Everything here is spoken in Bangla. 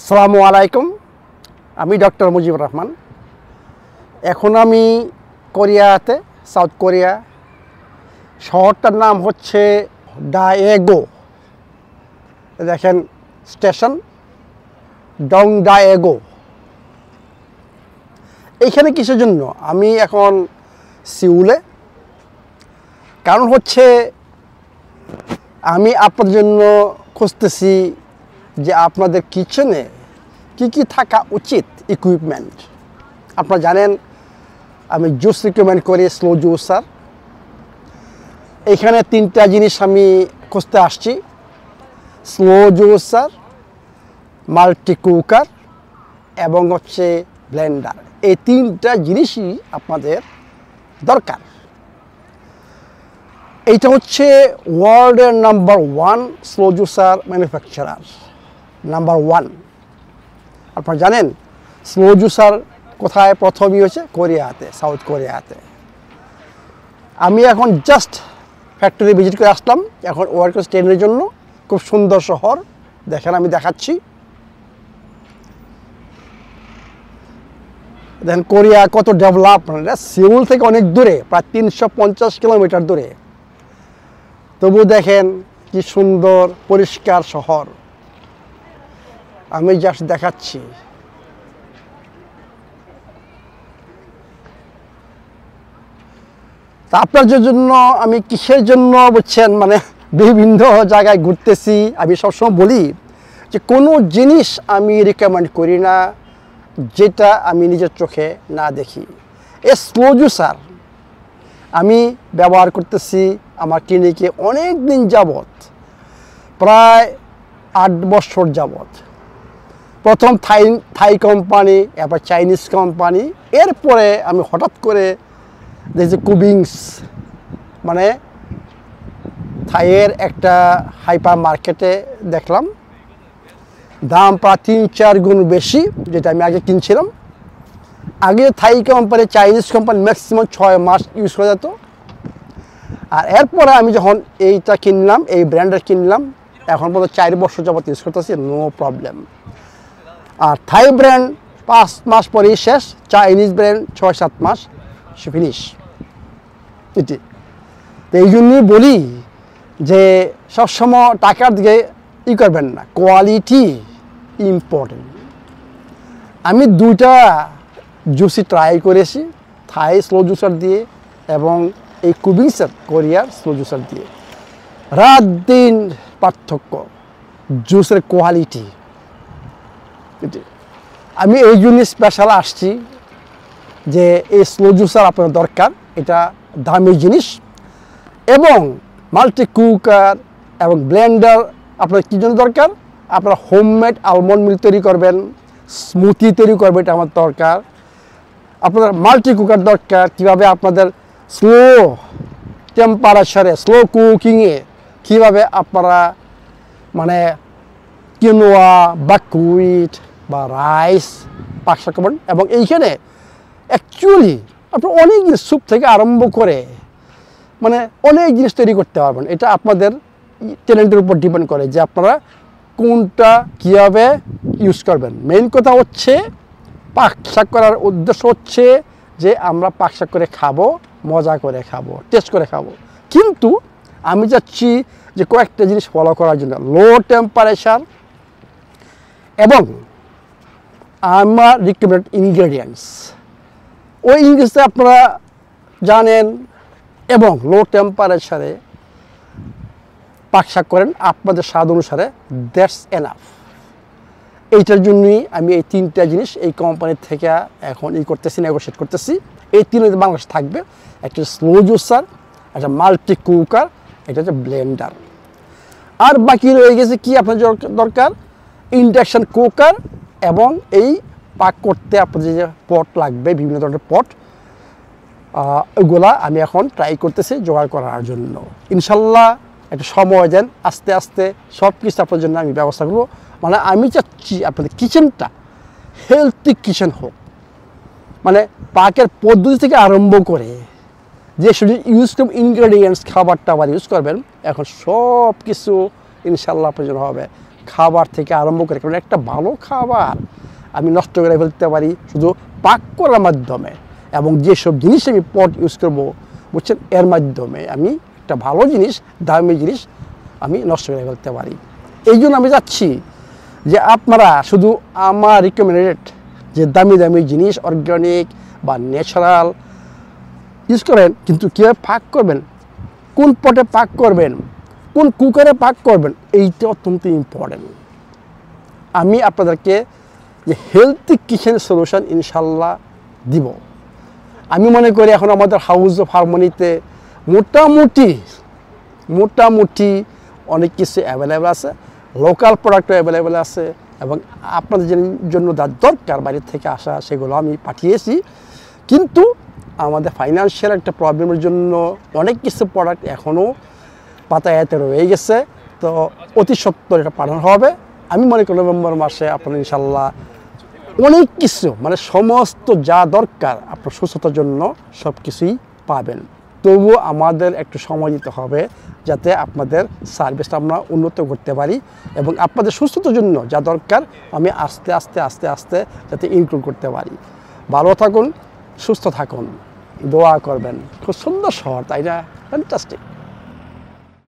আসসালামু আলাইকুম, আমি ডক্টর মুজিবুর রহমান। এখন আমি কোরিয়াতে, সাউথ কোরিয়া। শহরটার নাম হচ্ছে ডায়েগো। দেখেন স্টেশন ডায়েগো। এইখানে কিসের জন্য আমি এখন সিউলে? কারণ হচ্ছে আমি আপনাদের জন্য খুঁজতেছি যে আপনাদের কিচেনে কি কি থাকা উচিত ইকুইপমেন্ট। আপনারা জানেন আমি জুস রিকমেন্ড করি, স্লো জুসার। এখানে তিনটা জিনিস আমি খুঁজতে আসছি: স্লো জুসার, মাল্টি কুকার এবং হচ্ছে ব্লেন্ডার। এই তিনটা জিনিসই আপনাদের দরকার। এইটা হচ্ছে ওয়ার্ল্ডের number 1 slow juicer manufacturer, number 1। আপনারা জানেন স্লো জুসার কোথায় প্রথমই হচ্ছে? কোরিয়াতে, সাউথ কোরিয়াতে। আমি এখন জাস্ট ফ্যাক্টরি ভিজিট করে আসলাম, এখন ওয়ার্কার্স ট্রেনের জন্য। খুব সুন্দর শহর, দেখেন আমি দেখাচ্ছি। দেখেন কোরিয়া কত ডেভেলপ। এটা সিউল থেকে অনেক দূরে, প্রায় 350 কিলোমিটার দূরে। তবু দেখেন কি সুন্দর পরিষ্কার শহর। আমি জাস্ট দেখাচ্ছি। তা আপনাদের জন্য আমি কিসের জন্য বুঝছেন, মানে বিভিন্ন জায়গায় ঘুরতেছি। আমি সবসময় বলি যে কোনো জিনিস আমি রিকমেন্ড করি না যেটা আমি নিজের চোখে না দেখি। এই স্লো জুসার আমি ব্যবহার করতেছি আমার ক্লিনিকে অনেক দিন যাবৎ, প্রায় 8 বছর যাবৎ। প্রথম থাই কোম্পানি, এরপর চাইনিজ কোম্পানি, এরপরে আমি হঠাৎ করে দেখছি কুবিংস, মানে থাইয়ের একটা হাইপার মার্কেটে দেখলাম। দাম প্রায় 3-4 গুণ বেশি যেটা আমি আগে কিনছিলাম। আগে থাই কোম্পানি, চাইনিজ কোম্পানি ম্যাক্সিমাম 6 মাস ইউজ করা যেত। আর এরপরে আমি যখন এইটা কিনলাম, এই ব্র্যান্ডের কিনলাম, এখন পর্যন্ত 4 বছর যাবত ইউজ করতেছি, নো প্রবলেম। আর থাই ব্র্যান্ড 5 মাস পরেই শেষ, চাইনিজ ব্র্যান্ড 6-7 মাস ফিনিশ। এটি তো এই জন্যই বলি যে সবসময় টাকার দিকে করবেন না, কোয়ালিটি ইম্পর্টেন্ট। আমি 2টা জুসই ট্রাই করেছি, থাই স্লো জুসার দিয়ে এবং এই কুবিংসের কোরিয়ার স্লো জুসার দিয়ে। রাত দিন পার্থক্য জুসের কোয়ালিটি। আমি এই জন্য স্পেশাল আসছি যে এই স্লো জুসার আপনার দরকার, এটা দামি জিনিস। এবং মাল্টি কুকার এবং ব্লেন্ডার আপনার কী জন্য দরকার? আপনার হোমমেড আলমন্ড মিল্ক তৈরি করবেন, স্মুথি তৈরি করবেন, এটা আমার দরকার। আপনাদের মাল্টি কুকার দরকার, কীভাবে আপনাদের স্লো টেম্পারেচারে, স্লো কুকিংয়ে কীভাবে আপনারা মানে কিনোয়া, বাকহুইট বা রাইস পাকশাক করবেন। এবং এইখানে অ্যাকচুয়ালি আপনার অনেক জিনিস, স্যুপ থেকে আরম্ভ করে মানে অনেক জিনিস তৈরি করতে পারবেন। এটা আপনাদের ট্যালেন্টের উপর ডিপেন্ড করে যে আপনারা কোনটা কীভাবে ইউজ করবেন। মেইন কথা হচ্ছে পাকশাক করার উদ্দেশ্য হচ্ছে যে আমরা পাকশাক করে খাবো, মজা করে খাবো, টেস্ট করে খাবো। কিন্তু আমি চাচ্ছি যে কয়েকটা জিনিস ফলো করার জন্য: লো টেম্পারেচার এবং আমার রিকমেন্ডেড ইনগ্রেডিয়েন্টস। ওই ইনগ্রেডিয়েন্টস আপনারা জানেন এবং লো টেম্পারেচারে পাকশাক করেন আপনাদের স্বাদ অনুসারে, দ্যাটস এনাফ। এইটার জন্যই আমি এই 3টা জিনিস এই কোম্পানির থেকে এখন করতেছি, নেগোশিয়েট করতেছি। এই 3 বাংলাদেশ থাকবে: একটা স্লো জুসার, একটা মাল্টি কুকার, এটা হচ্ছে ব্লেন্ডার। আর বাকি রয়ে গেছে কি আপনার দরকার? ইন্ডাকশান কুকার এবং এই পাক করতে আপনাদের যে পট লাগবে, বিভিন্ন ধরনের পট, ওগুলা আমি এখন ট্রাই করতেছি জোগাড় করার জন্য। ইনশাল্লাহ একটু সময় দেন, আস্তে আস্তে সব কিছু আপনার জন্য আমি ব্যবস্থা করবো। মানে আমি চাচ্ছি আপনাদের কিচেনটা হেলথি কিচেন হোক, মানে পাকের পদ্ধতি থেকে আরম্ভ করে যে ইউজ করবেন ইনগ্রেডিয়েন্টস, খাবার টাবার ইউজ করবেন, এখন সব কিছু ইনশাল্লাহ আপনার জন্য হবে। খাবার থেকে আরম্ভ করে, কারণ একটা ভালো খাবার আমি নষ্ট করে ফেলতে পারি শুধু পাক করার মাধ্যমে, এবং যেসব জিনিস আমি পট ইউজ করবো বুঝছেন এর মাধ্যমে আমি একটা ভালো জিনিস, দামি জিনিস আমি নষ্ট করে ফেলতে পারি। এই জন্য আমি চাচ্ছি যে আপনারা শুধু আমার রিকমেন্ডেড যে দামি দামি জিনিস অর্গানিক বা ন্যাচারাল ইউজ করেন, কিন্তু কীভাবে পাক করবেন, কোন পটে পাক করবেন, কোন কুকারে পাক করবেন, এইটা অত্যন্ত ইম্পর্টেন্ট। আমি আপনাদেরকে যে হেলথি কিচেন সলিউশন ইনশাল্লাহ দিব। আমি মনে করি এখন আমাদের হাউস অফ হারমোনিতে মোটামুটি অনেক কিছু অ্যাভেলেবেল আছে, লোকাল প্রোডাক্টও অ্যাভেলেবেল আছে, এবং আপনাদের জন্য যা দরকার বাইরে থেকে আসা সেগুলো আমি পাঠিয়েছি। কিন্তু আমাদের ফাইন্যান্সিয়াল একটা প্রবলেমের জন্য অনেক কিছু প্রোডাক্ট এখনও পাতায়াতে রয়ে গেছে, তো অতি সত্বর এটা পাঠানো হবে। আমি মনে করি নভেম্বর মাসে আপনারা ইনশাল্লাহ অনেক কিছু মানে সমস্ত যা দরকার আপনার সুস্থতার জন্য সব কিছুই পাবেন। তবুও আমাদের একটু সময় দিতে হবে যাতে আপনাদের সার্ভিসটা আমরা উন্নত করতে পারি, এবং আপনাদের সুস্থতার জন্য যা দরকার আমি আস্তে আস্তে যাতে ইনক্লুড করতে পারি। ভালো থাকুন, সুস্থ থাকুন, দোয়া করবেন। খুব সুন্দর শহর, তাই না? ফ্যান্টাস্টিক।